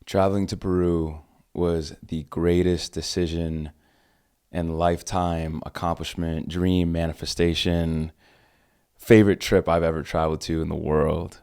Traveling to Peru was the greatest decision and lifetime accomplishment, dream manifestation, favorite trip I've ever traveled to in the world.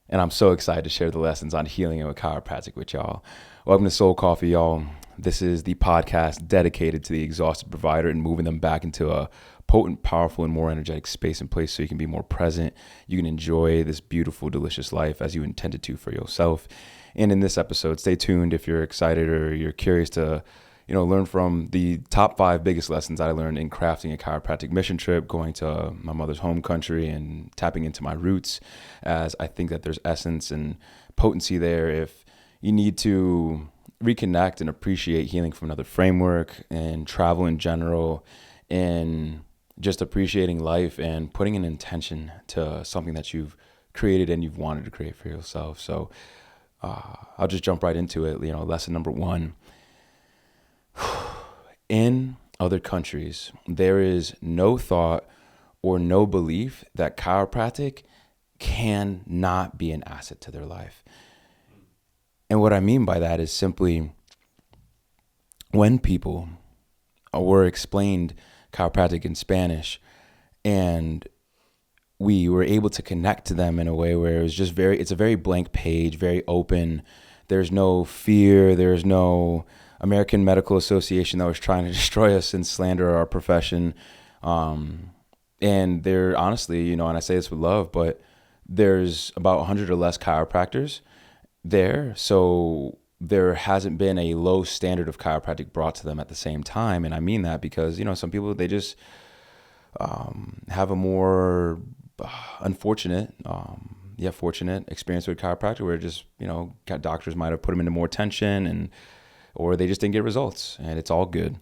And I'm so excited to share the lessons on healing and chiropractic with y'all. Welcome to Soul Coffee, y'all. This is the podcast dedicated to the exhausted provider and moving them back into a potent, powerful, and more energetic space and place so you can be more present. You can enjoy this beautiful, delicious life as you intended to for yourself. And in this episode, stay tuned if you're excited or you're curious to learn from the top 5 biggest lessons I learned in crafting a chiropractic mission trip, going to my mother's home country and tapping into my roots, as I think that there's essence and potency there if you need to reconnect and appreciate healing from another framework and travel in general, and just appreciating life and putting an intention to something that you've created and you've wanted to create for yourself. So I'll just jump right into it. Lesson number 1. In other countries, there is no thought or no belief that chiropractic cannot be an asset to their life. And what I mean by that is simply when people were explained chiropractic in Spanish and we were able to connect to them in a way where it was just it's a very blank page, very open. There's no fear. There's no American Medical Association that was trying to destroy us and slander our profession. And there, honestly, and I say this with love, but there's about 100 or less chiropractors there. So there hasn't been a low standard of chiropractic brought to them at the same time. And I mean that because, some people, they just have a more unfortunate, yet fortunate experience with chiropractic where just, doctors might have put them into more tension or they just didn't get results, and it's all good.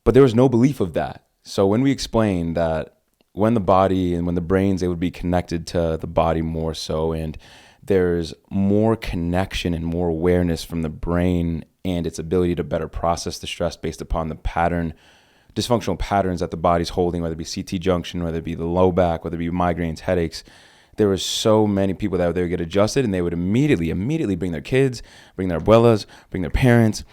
But there was no belief of that. So when we explained that when the body and when the brains, they would be connected to the body more so, and there's more connection and more awareness from the brain and its ability to better process the stress based upon the dysfunctional patterns that the body's holding, whether it be CT junction, whether it be the low back, whether it be migraines, headaches. There were so many people that they would get adjusted and they would immediately bring their kids, bring their abuelas, bring their parents,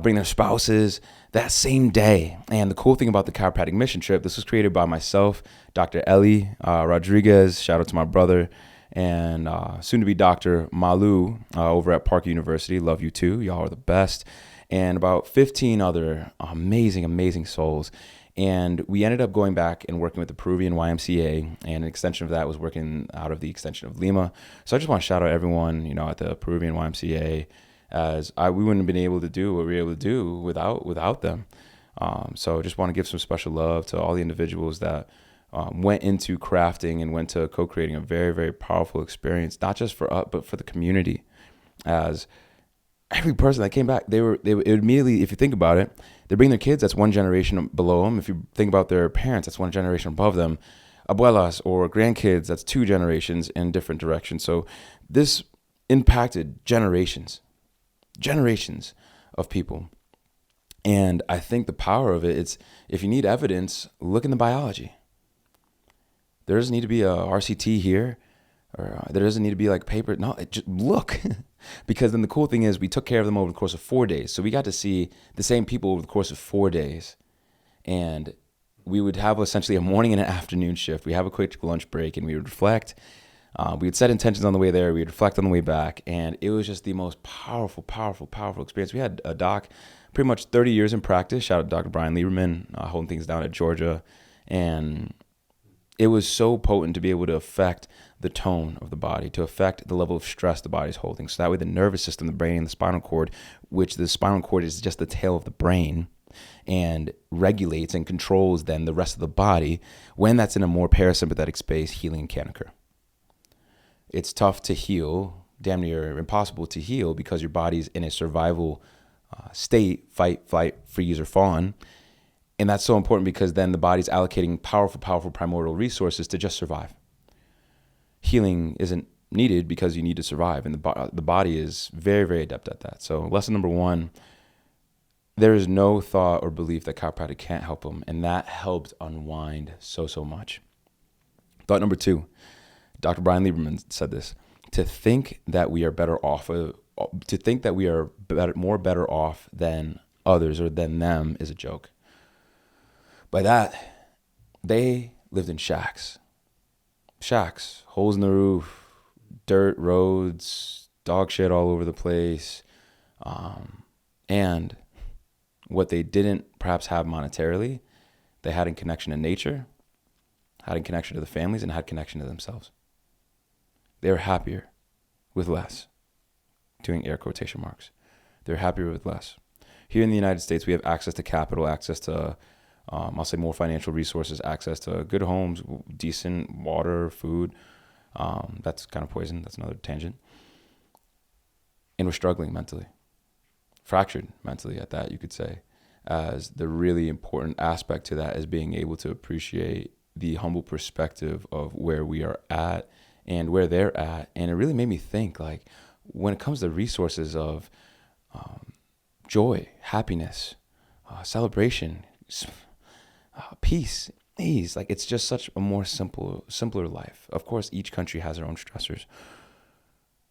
bring their spouses that same day. And the cool thing about the chiropractic mission trip, this was created by myself, Dr. Ellie Rodriguez, shout out to my brother, and soon to be Dr. Malu over at Park University. Love you too. Y'all are the best. And about 15 other amazing souls. And we ended up going back and working with the Peruvian YMCA, and an extension of that was working out of the extension of Lima. So I just want to shout out everyone, at the Peruvian YMCA, as we wouldn't have been able to do what we were able to do without them. So I just want to give some special love to all the individuals that went into crafting and went to co-creating a very, very powerful experience, not just for us, but for the community. As every person that came back, they would immediately, if you think about it, they bring their kids, that's one generation below them. If you think about their parents, that's one generation above them. Abuelas or grandkids, that's 2 generations in different directions. So this impacted generations of people. And I think the power of it's, if you need evidence, look in the biology. There doesn't need to be a RCT here, or there doesn't need to be like paper. No, just look. Because then the cool thing is we took care of them over the course of 4 days. So we got to see the same people over the course of 4 days. And we would have essentially a morning and an afternoon shift. We have a quick lunch break and we would reflect. We would set intentions on the way there. We would reflect on the way back. And it was just the most powerful experience. We had a doc, pretty much 30 years in practice. Shout out to Dr. Brian Lieberman, holding things down at Georgia. And it was so potent to be able to affect the tone of the body, to affect the level of stress the body's holding. So that way the nervous system, the brain, and the spinal cord, which the spinal cord is just the tail of the brain, and regulates and controls then the rest of the body. When that's in a more parasympathetic space, healing can occur. It's tough to heal, damn near impossible to heal, because your body's in a survival state, fight, flight, freeze, or fawn. And that's so important because then the body's allocating powerful primordial resources to just survive. Healing isn't needed because you need to survive, and the body is very, very adept at that. So lesson number 1, there is no thought or belief that chiropractic can't help them, and that helped unwind so much. Thought number 2, Dr. Brian Lieberman said this: to think that we are better to think that we are better off than others or than them is a joke. By that, they lived in shacks, holes in the roof, dirt roads, dog shit all over the place. And what they didn't perhaps have monetarily, they had in connection to nature, had in connection to the families, and had connection to themselves. They were happier with less, doing air quotation marks. They're happier with less. Here in the United States, we have access to capital, access to, I'll say more financial resources, access to good homes, decent water, food. That's kind of poison. That's another tangent. And we're struggling mentally, fractured mentally at that, you could say, as the really important aspect to that is being able to appreciate the humble perspective of where we are at and where they're at. And it really made me think, like, when it comes to resources of joy, happiness, celebration, peace, ease, like, it's just such a more simpler life. Of course, each country has their own stressors.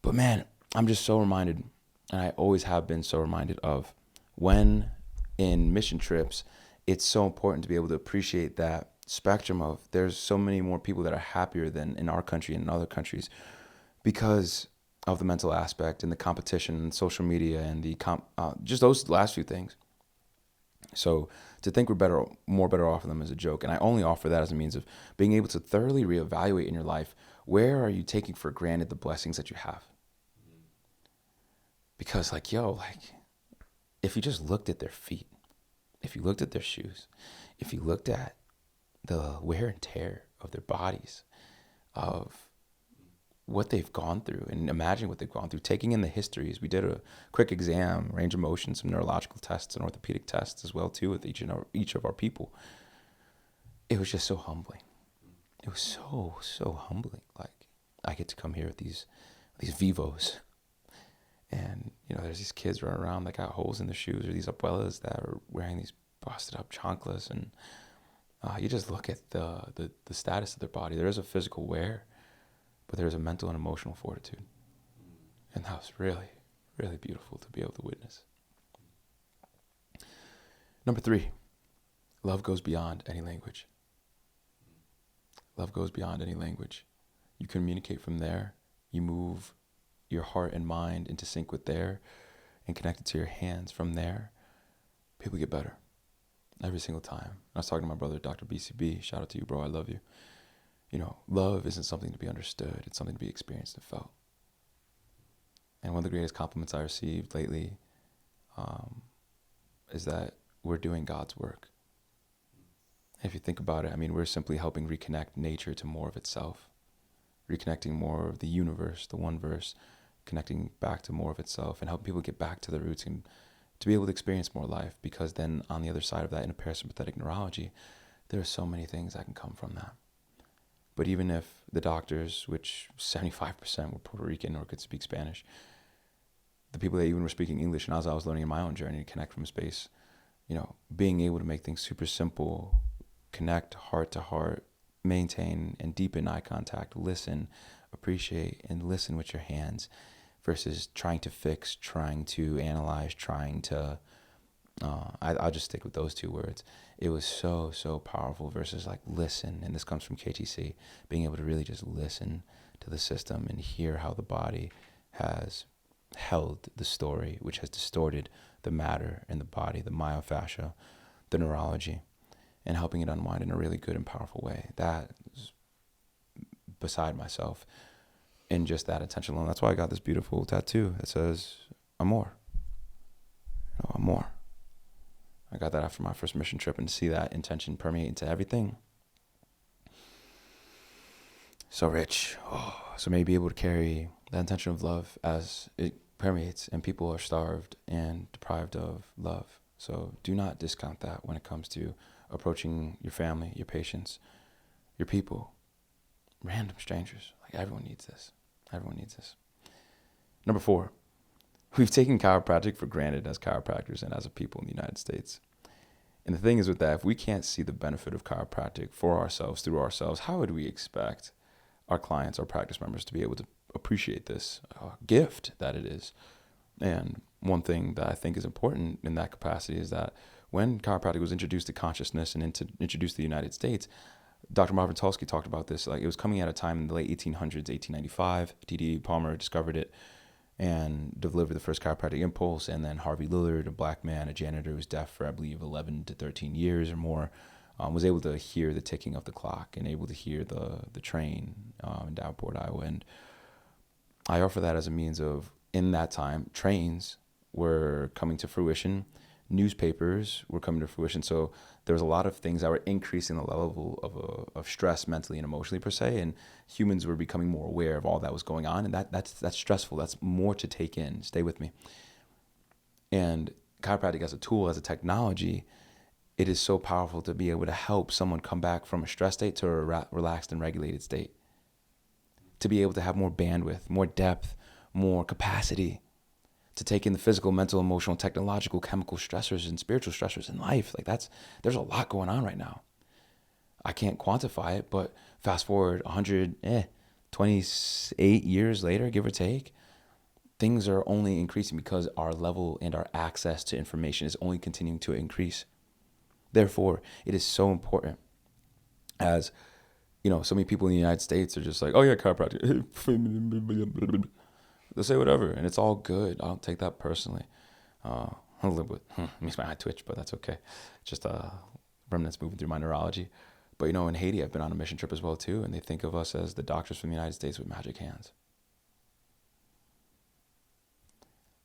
But man, I'm just so reminded, and I always have been so reminded of, when in mission trips, it's so important to be able to appreciate that spectrum of there's so many more people that are happier than in our country and in other countries because of the mental aspect and the competition and social media and the just those last few things. So to think we're better off of them is a joke. And I only offer that as a means of being able to thoroughly reevaluate in your life, where are you taking for granted the blessings that you have? Because if you just looked at their feet, if you looked at their shoes, if you looked at the wear and tear of their bodies, of what they've gone through, and imagine what they've gone through, taking in the histories. We did a quick exam, range of motion, some neurological tests and orthopedic tests as well too with each of our people. It was just so humbling. It was so humbling. Like, I get to come here with these vivos, and there's these kids running around that got holes in their shoes, or these abuelas that are wearing these busted up chanclas, and you just look at the status of their body. There is a physical wear, but there's a mental and emotional fortitude. And that was really, really beautiful to be able to witness. Number 3, love goes beyond any language. Love goes beyond any language. You communicate from there. You move your heart and mind into sync with there and connect it to your hands. From there, people get better every single time. I was talking to my brother, Dr. BCB. Shout out to you, bro. I love you. Love isn't something to be understood. It's something to be experienced and felt. And one of the greatest compliments I received lately is that we're doing God's work. If you think about it, we're simply helping reconnect nature to more of itself, reconnecting more of the universe, the one verse, connecting back to more of itself, and helping people get back to their roots and to be able to experience more life. Because then on the other side of that, in a parasympathetic neurology, there are so many things that can come from that. But even if the doctors, which 75% were Puerto Rican or could speak Spanish, the people that even were speaking English, and as I was learning in my own journey to connect from space, being able to make things super simple, connect heart to heart, maintain and deepen eye contact, listen, appreciate, and listen with your hands versus trying to fix, trying to analyze, trying to, I'll just stick with those 2 words. It was so powerful versus listen. And this comes from KTC, being able to really just listen to the system and hear how the body has held the story, which has distorted the matter in the body, the myofascia, the neurology, and helping it unwind in a really good and powerful way. That is beside myself in just that attention alone. That's why I got this beautiful tattoo that says amor. Amor. I got that after my first mission trip, and to see that intention permeate into everything, so rich. So maybe be able to carry that intention of love as it permeates and people are starved and deprived of love. So do not discount that when it comes to approaching your family, your patients, your people, random strangers. Everyone needs this. Everyone needs this. Number 4, we've taken chiropractic for granted as chiropractors and as a people in the United States. And the thing is with that, if we can't see the benefit of chiropractic for ourselves, through ourselves, how would we expect our clients, our practice members to be able to appreciate this gift that it is? And one thing that I think is important in that capacity is that when chiropractic was introduced to consciousness and introduced to the United States, Dr. Marvin Tulsky talked about this. Like, it was coming at a time in the late 1800s, 1895. D.D. Palmer discovered it and delivered the first chiropractic impulse. And then Harvey Lillard, a black man, a janitor who was deaf for, I believe, 11 to 13 years or more, was able to hear the ticking of the clock and able to hear the train in Davenport, Iowa. And I offer that as a means of, in that time, trains were coming to fruition, newspapers were coming to fruition. So there was a lot of things that were increasing the level of stress mentally and emotionally per se, and humans were becoming more aware of all that was going on, and that's stressful. That's more to take in. Stay with me. And chiropractic as a tool, as a technology, it is so powerful to be able to help someone come back from a stress state to a relaxed and regulated state, to be able to have more bandwidth, more depth, more capacity to take in the physical, mental, emotional, technological, chemical stressors and spiritual stressors in life. Like, there's a lot going on right now. I can't quantify it, but fast forward 28 years later, give or take, things are only increasing because our level and our access to information is only continuing to increase. Therefore, it is so important, as so many people in the United States are just like, oh yeah, chiropractic. They'll say whatever, and it's all good. I don't take that personally. I'll live with, makes my eye twitch, but that's okay. Just remnants moving through my neurology. But in Haiti, I've been on a mission trip as well too, and they think of us as the doctors from the United States with magic hands.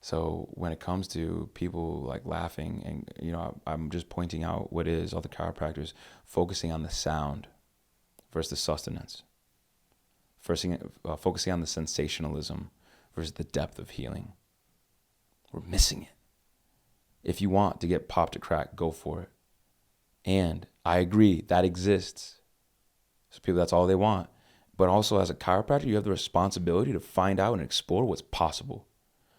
So when it comes to people like laughing, and I'm just pointing out what is all the chiropractors focusing on the sound versus the sustenance, focusing on the sensationalism versus the depth of healing. We're missing it. If you want to get popped to crack, go for it. And I agree, that exists. So people, that's all they want. But also, as a chiropractor, you have the responsibility to find out and explore what's possible.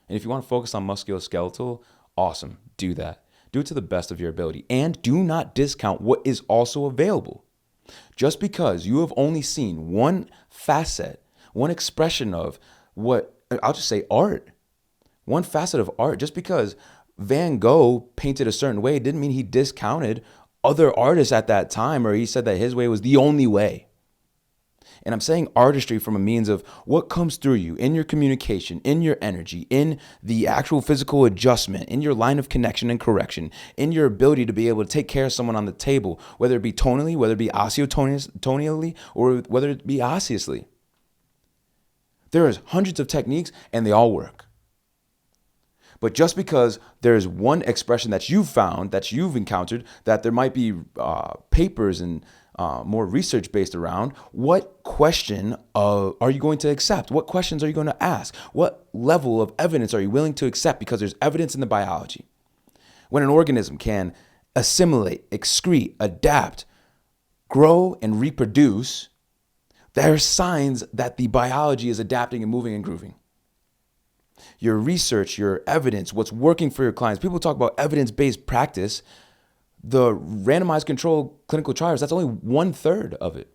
And if you want to focus on musculoskeletal, awesome, do that. Do it to the best of your ability. And do not discount what is also available. Just because you have only seen one facet, one expression of what, I'll just say art, one facet of art, just because Van Gogh painted a certain way didn't mean he discounted other artists at that time, or he said that his way was the only way. And I'm saying artistry from a means of what comes through you in your communication, in your energy, in the actual physical adjustment, in your line of connection and correction, in your ability to be able to take care of someone on the table, whether it be tonally, whether it be osteotonally, or whether it be osseously. There is hundreds of techniques and they all work. But just because there's one expression that you've found, that you've encountered, that there might be papers and more research based around, what question are you going to accept? What questions are you going to ask? What level of evidence are you willing to accept? Because there's evidence in the biology. When an organism can assimilate, excrete, adapt, grow, and reproduce, there are signs that the biology is adapting and moving and grooving. Your research, your evidence, what's working for your clients. People talk about evidence-based practice. The randomized controlled clinical trials, that's only 1/3 of it.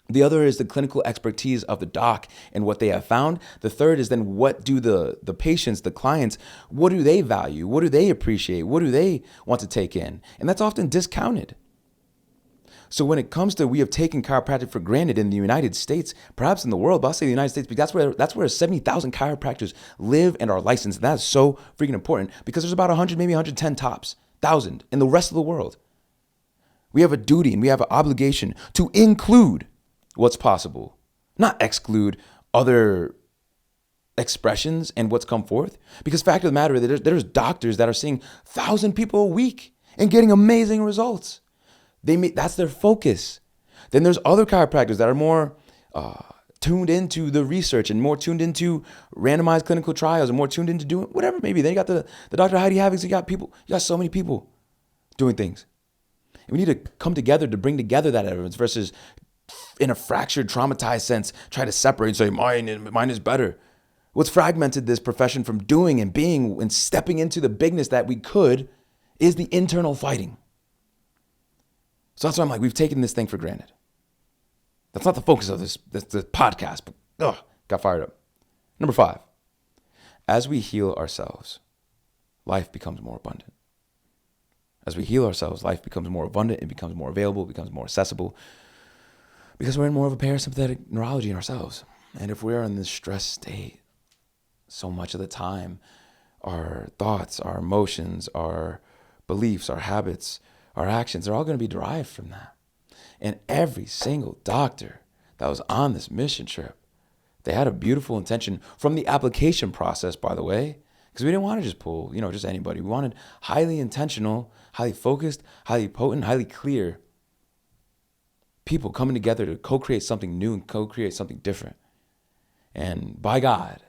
The other is the clinical expertise of the doc and what they have found. The third is then what do the patients, the clients, what do they value? What do they appreciate? What do they want to take in? And that's often discounted. So when it comes to, we have taken chiropractic for granted in the United States, perhaps in the world, but I'll say the United States because that's where 70,000 chiropractors live and are licensed. And that's so freaking important because there's about 100, maybe 110 tops, 1,000 in the rest of the world. We have a duty and we have an obligation to include what's possible, not exclude other expressions and what's come forth. Because fact of the matter is there's doctors that are seeing 1,000 people a week and getting amazing results. That's their focus. Then there's other chiropractors that are more tuned into the research and more tuned into randomized clinical trials and more tuned into doing whatever maybe. Then you got the Dr. Heidi Havocks, you got so many people doing things. And we need to come together to bring together that evidence versus in a fractured, traumatized sense, try to separate and say, mine is better. What's fragmented this profession from doing and being and stepping into the bigness that we could is the internal fighting. So that's why I'm like, we've taken this thing for granted. That's not the focus of this podcast, but got fired up. Number 5, As we heal ourselves, life becomes more abundant. As we heal ourselves, life becomes more abundant, it becomes more available, it becomes more accessible, because we're in more of a parasympathetic neurology in ourselves. And if we're in this stress state, so much of the time, our thoughts, our emotions, our beliefs, our habits, our actions are all going to be derived from that. And every single doctor that was on this mission trip, they had a beautiful intention from the application process, by the way, because we didn't want to just pull, just anybody. We wanted highly intentional, highly focused, highly potent, highly clear people coming together to co-create something new and co-create something different. And by God,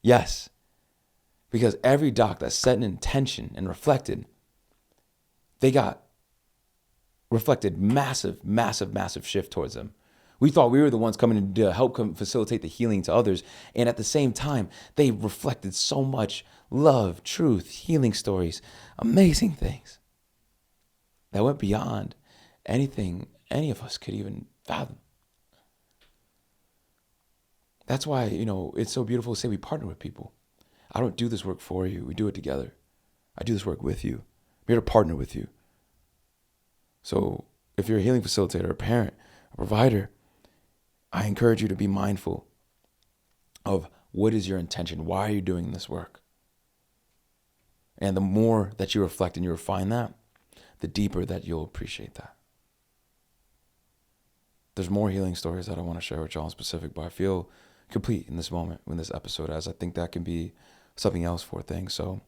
yes, because every doc that set an intention and reflected, they got reflected massive, massive, massive shift towards them. We thought we were the ones coming to help facilitate the healing to others. And at the same time, they reflected so much love, truth, healing stories, amazing things that went beyond anything any of us could even fathom. That's why, it's so beautiful to say we partner with people. I don't do this work for you. We do it together. I do this work with you. I'm here to partner with you. So if you're a healing facilitator, a parent, a provider, I encourage you to be mindful of what is your intention? Why are you doing this work? And the more that you reflect and you refine that, the deeper that you'll appreciate that. There's more healing stories that I want to share with y'all in specific, but I feel complete in this moment, in this episode, as I think that can be something else for things. So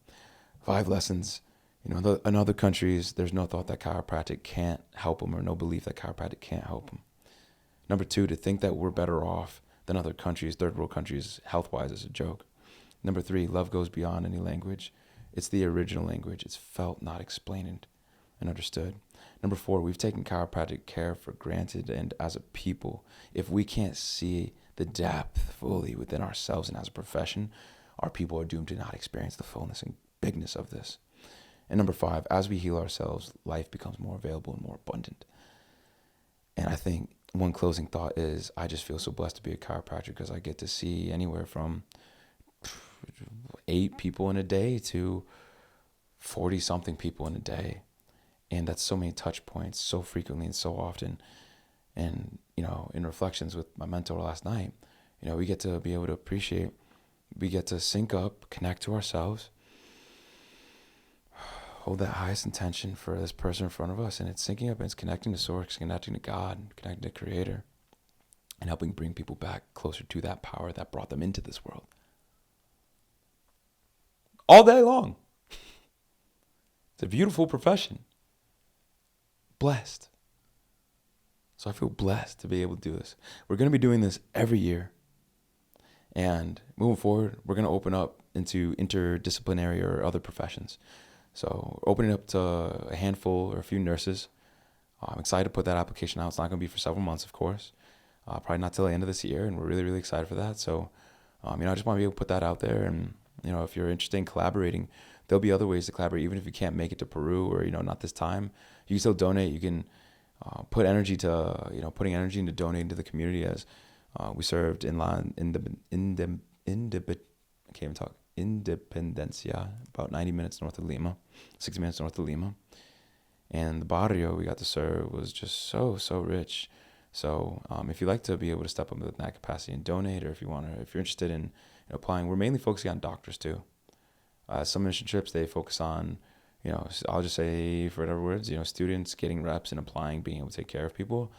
5 lessons. In other countries, there's no thought that chiropractic can't help them, or no belief that chiropractic can't help them. Number 2, to think that we're better off than other countries, third world countries, health-wise, is a joke. Number 3, love goes beyond any language. It's the original language. It's felt, not explained and understood. Number 4, we've taken chiropractic care for granted, and as a people, if we can't see the depth fully within ourselves and as a profession, our people are doomed to not experience the fullness and bigness of this. And number 5, as we heal ourselves, life becomes more available and more abundant. And I think one closing thought is, I just feel so blessed to be a chiropractor because I get to see anywhere from 8 people in a day to 40-something people in a day. And that's so many touch points, so frequently and so often. And, in reflections with my mentor last night, we get to be able to appreciate, we get to sync up, connect to ourselves, hold that highest intention for this person in front of us, and it's syncing up and it's connecting to Source, connecting to God, connecting to Creator, and helping bring people back closer to that power that brought them into this world. All day long. It's a beautiful profession. Blessed. So I feel blessed to be able to do this. We're going to be doing this every year. And moving forward, we're going to open up into interdisciplinary or other professions. So opening up to a handful or a few nurses. I'm excited to put that application out. It's not going to be for several months, of course. Probably not till the end of this year, and we're really, really excited for that. So, I just want to be able to put that out there. And, if you're interested in collaborating, there'll be other ways to collaborate. Even if you can't make it to Peru or, not this time, you can still donate. You can put energy to, putting energy into donating to the community, as we served in Independencia, about 90 minutes north of Lima, 60 minutes north of Lima. And the barrio we got to serve was just so, so rich. So if you'd like to be able to step up in that capacity and donate, or if you're interested in applying, we're mainly focusing on doctors too. Some mission trips, they focus on, I'll just say, for whatever words, students getting reps and applying, being able to take care of people.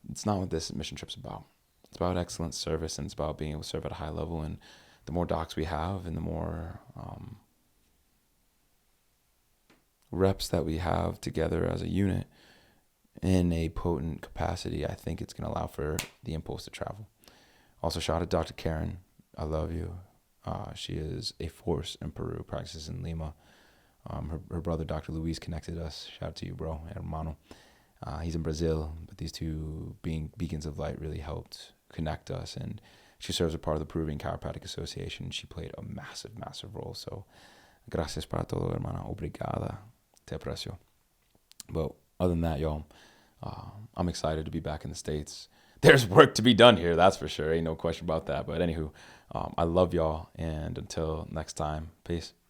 It's not what this mission trip's about. It's about excellent service, and it's about being able to serve at a high level. And the more docs we have, and the more reps that we have together as a unit in a potent capacity, I think it's going to allow for the impulse to travel. Also, shout out to Dr. Karen. I love you. She is a force in Peru, practices in Lima. Her brother, Dr. Luis, connected us. Shout out to you, bro, hermano. He's in Brazil, but these two being beacons of light really helped connect us. And she serves as part of the Peruvian Chiropractic Association. She played a massive, massive role. So, gracias para todo, hermana. Obrigada. Te aprecio. But other than that, y'all, I'm excited to be back in the States. there's work to be done here. That's for sure. Ain't no question about that. But anywho, I love y'all. And until next time, peace.